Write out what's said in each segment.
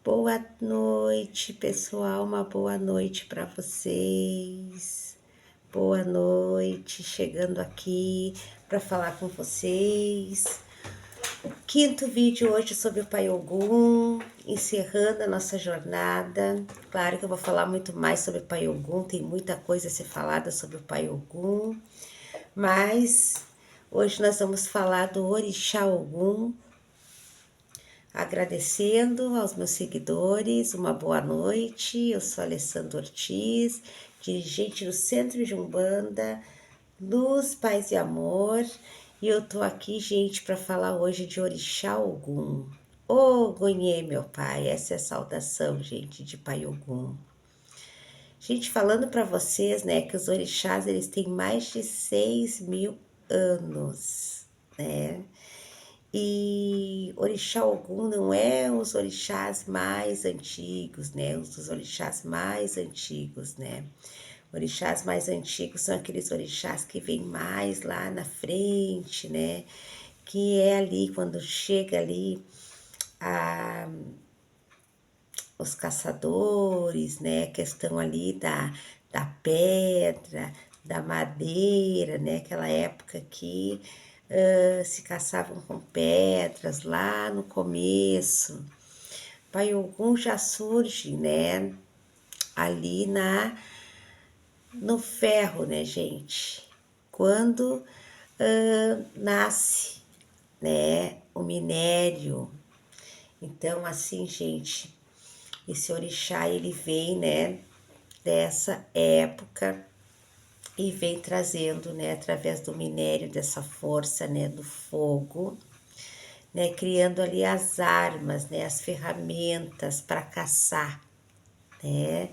Boa noite, pessoal. Uma boa noite para vocês. Boa noite, chegando aqui para falar com vocês. Quinto vídeo hoje sobre o Pai Ogum, encerrando a nossa jornada. Claro que eu vou falar muito mais sobre o Pai Ogum, tem muita coisa a ser falada sobre o Pai Ogum, mas hoje nós vamos falar do Orixá Ogum. Agradecendo aos meus seguidores, uma boa noite. Eu sou Alessandra Ortiz, dirigente do Centro de Umbanda, Luz, Paz e Amor. E eu tô aqui, gente, para falar hoje de Orixá Ogum. Ô, Gonhê, meu pai, essa é a saudação, gente, de Pai Ogum. Gente, falando para vocês, né, que os orixás, eles têm mais de 6.000 anos, né? E Orixá Ogum não é os orixás mais antigos, né? Os orixás mais antigos, né? Orixás mais antigos são aqueles orixás que vêm mais lá na frente, né? Que é ali, quando chega ali a, os caçadores, né? A questão ali da pedra, da madeira, né? Aquela época que se caçavam com pedras lá no começo. Pai Ogum já surge, né? Ali no ferro, né, gente? Quando nasce, né? O minério. Então, assim, gente, esse orixá, ele vem, né? Dessa época e vem trazendo, né, através do minério, dessa força, né, do fogo, né, criando ali as armas, né, as ferramentas para caçar, né,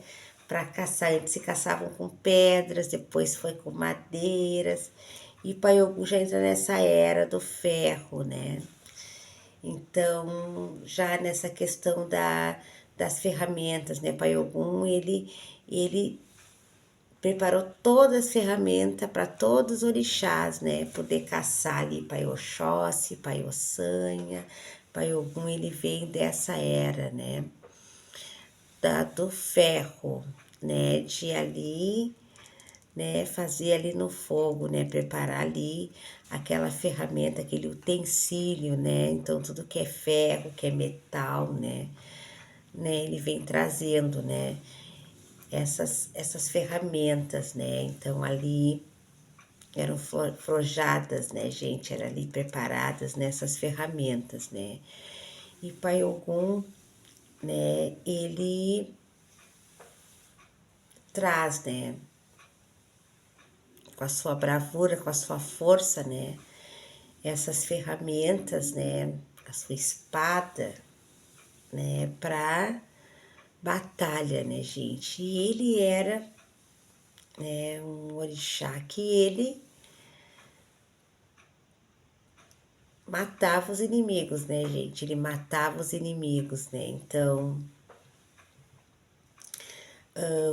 para caçar. Antes se caçavam com pedras, depois foi com madeiras, e Pai Ogum já entra nessa era do ferro, né. Então, já nessa questão das ferramentas, né, Pai Ogum, ele preparou todas as ferramentas para todos os orixás, né? Poder caçar ali Pai Oxóssi, Pai Ossanha, Pai Ogum, ele vem dessa era, né? Do ferro, né? De ali, né? Fazer ali no fogo, né? Preparar ali aquela ferramenta, aquele utensílio, né? Então, tudo que é ferro, que é metal, né? Ele vem trazendo, né? Essas ferramentas, né? Então, ali eram forjadas, né, gente? Eram ali preparadas nessas ferramentas, né? E Pai Ogum, né, ele traz, né, com a sua bravura, com a sua força, né, essas ferramentas, né, a sua espada, né, pra batalha, né, gente? E ele era, né, um orixá que ele matava os inimigos, né, gente? Ele matava os inimigos, né? Então,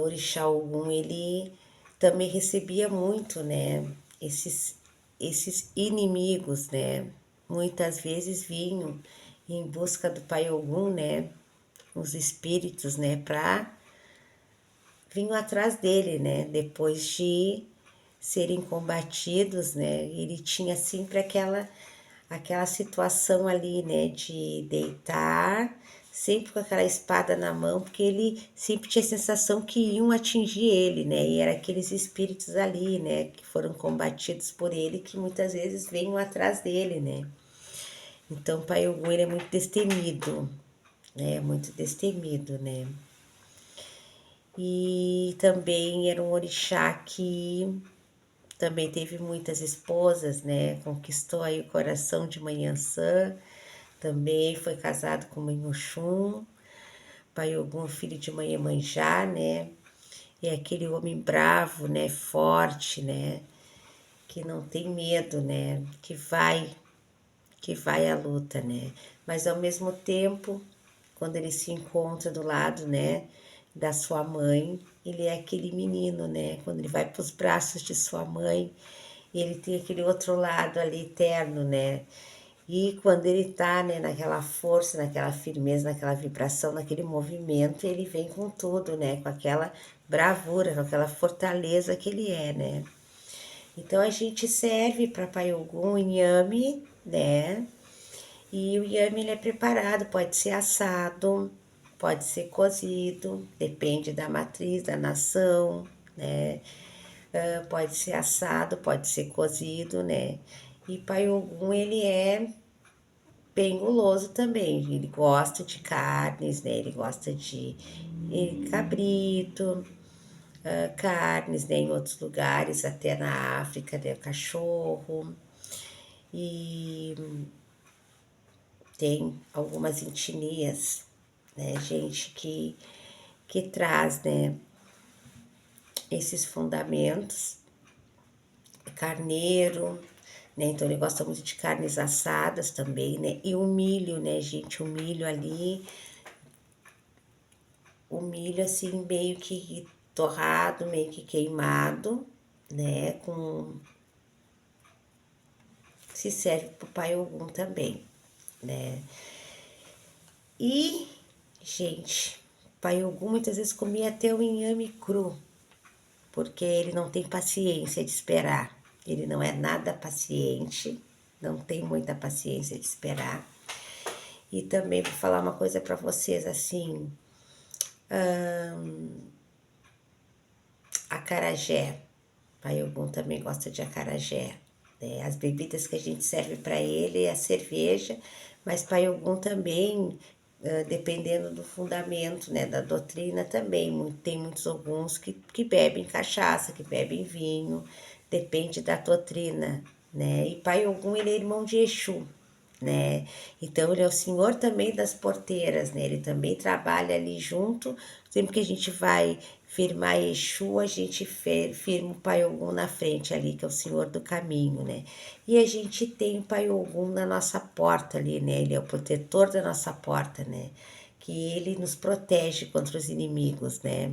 Orixá Ogum, ele também recebia muito, né? Esses inimigos, né? Muitas vezes vinham em busca do Pai Ogum, né? Os espíritos, né? Vinham atrás dele, né? Depois de serem combatidos, né? Ele tinha sempre aquela situação ali, né, de deitar, sempre com aquela espada na mão, porque ele sempre tinha a sensação que iam atingir ele, né, e era aqueles espíritos ali, né, que foram combatidos por ele, que muitas vezes venham atrás dele, né. Então, Pai Ogum, ele é muito destemido, né, muito destemido, né. E também era um orixá que também teve muitas esposas, né? Conquistou aí o coração de Mãe Ansã, também foi casado com Mãe Oxum, Pai Ogum, filho de Mãe Iemanjá, né? E aquele homem bravo, né? Forte, né? Que não tem medo, né? Que vai à luta, né? Mas ao mesmo tempo, quando ele se encontra do lado, né? Da sua mãe, ele é aquele menino, né? Quando ele vai para os braços de sua mãe, ele tem aquele outro lado ali eterno, né? E quando ele tá, né, naquela força, naquela firmeza, naquela vibração, naquele movimento, ele vem com tudo, né, com aquela bravura, com aquela fortaleza que ele é, né. Então a gente serve para Pai Ogum inhame, né, e o inhame ele é preparado, pode ser assado, pode ser cozido, depende da matriz, da nação, né, pode ser assado, pode ser cozido, né. E Pai Ogum, ele é bem guloso também. Ele gosta de carnes, né? Ele gosta de cabrito, carnes, né? Em outros lugares, até na África, né? Cachorro. E tem algumas etnias, né? Gente que traz, né? Esses fundamentos. Carneiro, né? Então ele gosta muito de carnes assadas também, né? E o milho, né, gente? O milho ali, o milho assim meio que torrado, meio que queimado, né? Com se serve pro Pai Ogum também, né? E, gente, Pai Ogum muitas vezes comia até o inhame cru, porque ele não tem paciência de esperar. Ele não é nada paciente, não tem muita paciência de esperar. E também vou falar uma coisa para vocês assim, acarajé. Pai Ogum também gosta de acarajé. Né? As bebidas que a gente serve para ele é a cerveja, mas Pai Ogum também, dependendo do fundamento, né, da doutrina também, tem muitos Oguns que bebem cachaça, que bebem vinho, depende da doutrina, né? E Pai Ogum, ele é irmão de Exu, né? Então ele é o senhor também das porteiras, né? Ele também trabalha ali junto. Sempre que a gente vai firmar Exu, a gente firma o Pai Ogum na frente ali, que é o senhor do caminho, né? E a gente tem o Pai Ogum na nossa porta ali, né? Ele é o protetor da nossa porta, né? Que ele nos protege contra os inimigos, né?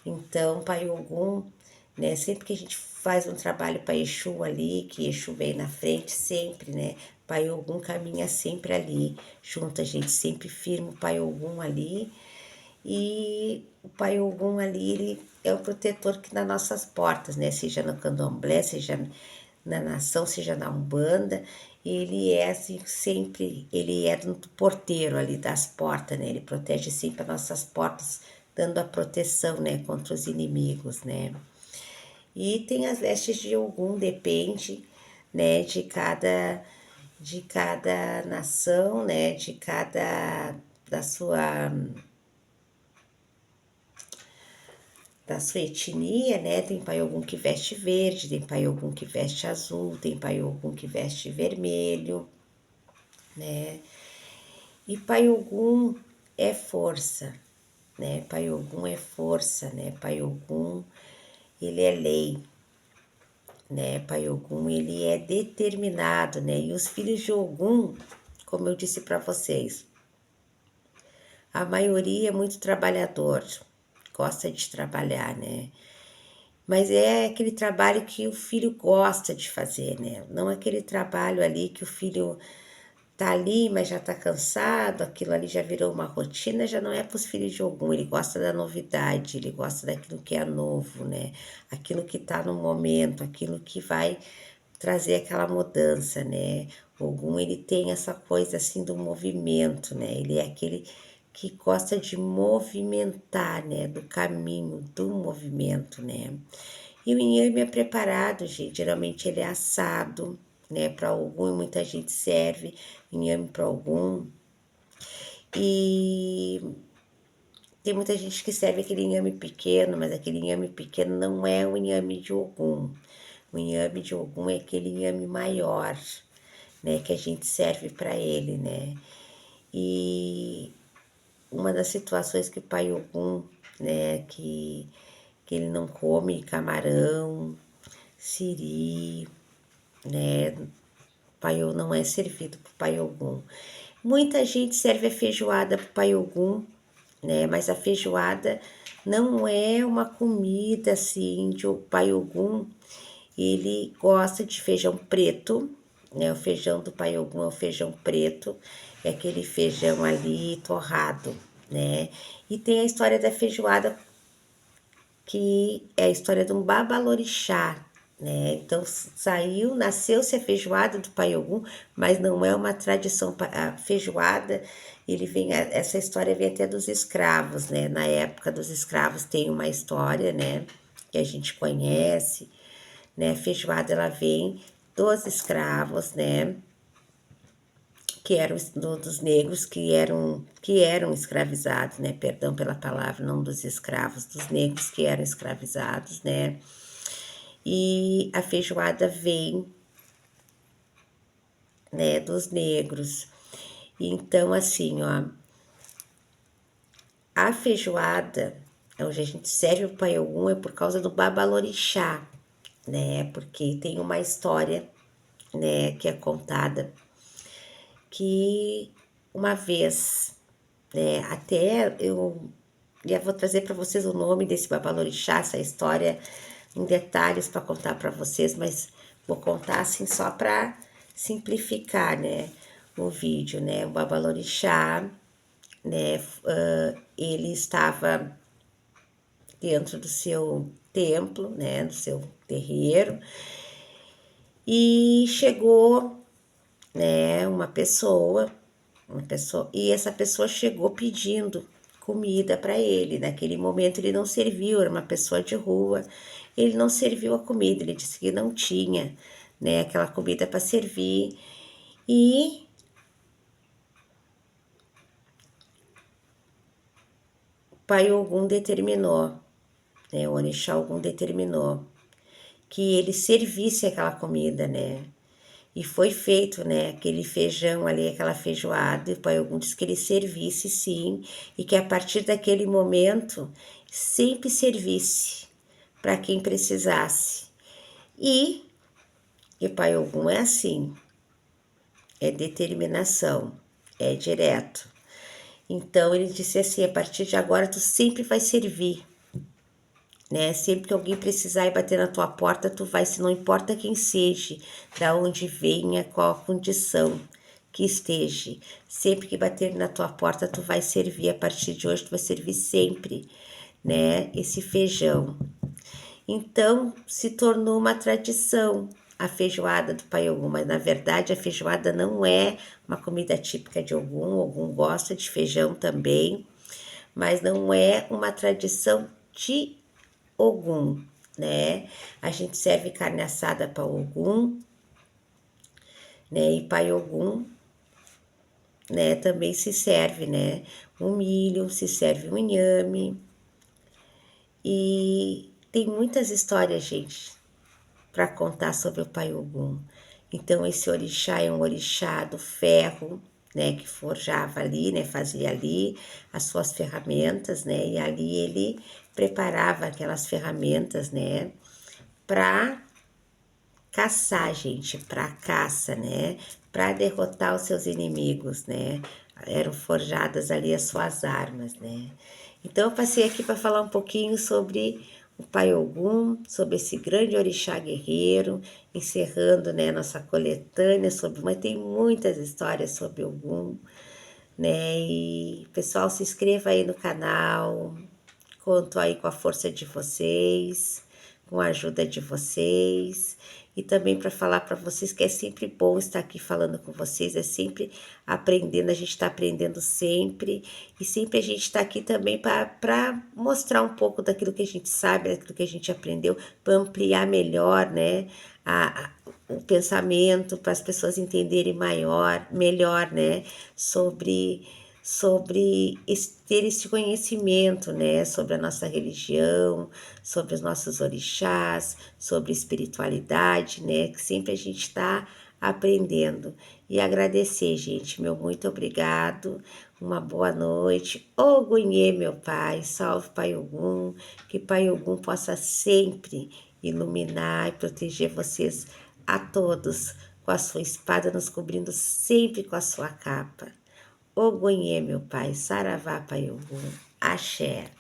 Então, Pai Ogum, né? Sempre que a gente faz um trabalho para Exu ali, que Exu vem na frente sempre, né? Pai Ogum caminha sempre ali, junto a gente sempre firma o Pai Ogum ali. E o Pai Ogum ali, ele é o protetor que nas nossas portas, né? Seja no candomblé, seja na nação, seja na Umbanda, ele é assim, sempre, ele é do porteiro ali das portas, né? Ele protege sempre as nossas portas, dando a proteção, né, contra os inimigos, né? E tem as vestes de Ogum, depende, né, de cada nação, né, de cada da sua etnia, né? Tem Pai Ogum que veste verde, tem Pai Ogum que veste azul, tem Pai Ogum que veste vermelho, né? E Pai Ogum é força, né? Pai Ogum é força, né? Pai Ogum, ele é lei, né? Pai Ogum, ele é determinado, né? E os filhos de Ogum, como eu disse para vocês, a maioria é muito trabalhador, gosta de trabalhar, né? Mas é aquele trabalho que o filho gosta de fazer, né? Não aquele trabalho ali que o filho tá ali, mas já tá cansado, aquilo ali já virou uma rotina, já não é para os filhos de Ogum. Ele gosta da novidade, ele gosta daquilo que é novo, né? Aquilo que tá no momento, aquilo que vai trazer aquela mudança, né? Ogum, ele tem essa coisa assim do movimento, né? Ele é aquele que gosta de movimentar, né? Do caminho, do movimento, né? E o inhame é preparado, gente. Geralmente ele é assado, né? Para algum, muita gente serve inhame para algum. E tem muita gente que serve aquele inhame pequeno, mas aquele inhame pequeno não é o inhame de Ogum. O inhame de Ogum é aquele inhame maior, né? Que a gente serve para ele, né? E uma das situações que o Pai Ogum, né? Que ele não come camarão, siri, né? Pai Ogum não é servido pro Pai Ogum. Muita gente serve a feijoada pro Pai Ogum, né? Mas a feijoada não é uma comida assim de Pai Ogum. Ele gosta de feijão preto, né? O feijão do Pai Ogum é o feijão preto, é aquele feijão ali torrado, né? E tem a história da feijoada, que é a história de um babalorixá, né? Então nasceu-se a feijoada do Pai Ogum, mas não é uma tradição. A feijoada, essa história vem até dos escravos, né? Na época dos escravos tem uma história, né? Que a gente conhece, né? A feijoada, ela vem dos escravos, né? Que eram dos negros que eram escravizados, né? Perdão pela palavra, não dos escravos, dos negros que eram escravizados, né? E a feijoada vem, né, dos negros. Então, assim, ó, a feijoada, onde a gente serve o Pai Ogum, é por causa do babalorixá, né? Porque tem uma história, né, que é contada que uma vez, né, até eu já vou trazer para vocês o nome desse babalorixá, essa história em detalhes para contar para vocês, mas vou contar assim só para simplificar, né, o vídeo, né? O babalorixá, né, ele estava dentro do seu templo, né, do seu terreiro, e chegou, né, e essa pessoa chegou pedindo comida para ele. Naquele momento ele não serviu, era uma pessoa de rua. Ele não serviu a comida, ele disse que não tinha, né, aquela comida para servir. E o Pai Ogum determinou, né, o Orixá Ogum determinou que ele servisse aquela comida, né? E foi feito, né, aquele feijão ali, aquela feijoada, e o Pai Ogum disse que ele servisse sim, e que a partir daquele momento sempre servisse para quem precisasse. E o Pai Ogum é assim, é determinação, é direto. Então ele disse assim, a partir de agora tu sempre vai servir, né? Sempre que alguém precisar e bater na tua porta, tu vai, se não importa quem seja, da onde venha, qual a condição que esteja. Sempre que bater na tua porta, tu vai servir. A partir de hoje, tu vai servir sempre, né? Esse feijão. Então, se tornou uma tradição a feijoada do Pai Ogum, mas na verdade a feijoada não é uma comida típica de Ogum. Ogum gosta de feijão também, mas não é uma tradição de Ogum, né? A gente serve carne assada para Ogum, né? E Pai Ogum, né? Também se serve, né? Um milho, se serve um inhame. E tem muitas histórias, gente, para contar sobre o Pai Ogum. Então, esse orixá é um orixá do ferro, né? Que forjava ali, né? Fazia ali as suas ferramentas, né? E ali ele preparava aquelas ferramentas, né? Para caçar, gente, para caça, né? Para derrotar os seus inimigos, né? Eram forjadas ali as suas armas, né? Então eu passei aqui para falar um pouquinho sobre o Pai Ogum, sobre esse grande orixá guerreiro, encerrando, né, nossa coletânea sobre, mas tem muitas histórias sobre Ogum, né? E pessoal, se inscreva aí no canal. Conto aí com a força de vocês, com a ajuda de vocês. E também para falar para vocês que é sempre bom estar aqui falando com vocês, é sempre aprendendo, a gente está aprendendo sempre. E sempre a gente está aqui também para mostrar um pouco daquilo que a gente sabe, daquilo que a gente aprendeu, para ampliar melhor, né, o pensamento, para as pessoas entenderem melhor, né, sobre ter esse conhecimento, né, sobre a nossa religião, sobre os nossos orixás, sobre espiritualidade, né, que sempre a gente está aprendendo. E agradecer, gente, meu muito obrigado, uma boa noite. Ogunhê, meu pai, salve Pai Ogum, que Pai Ogum possa sempre iluminar e proteger vocês a todos com a sua espada, nos cobrindo sempre com a sua capa. Ogunhê, meu pai, saravá, Pai Ogum, axé.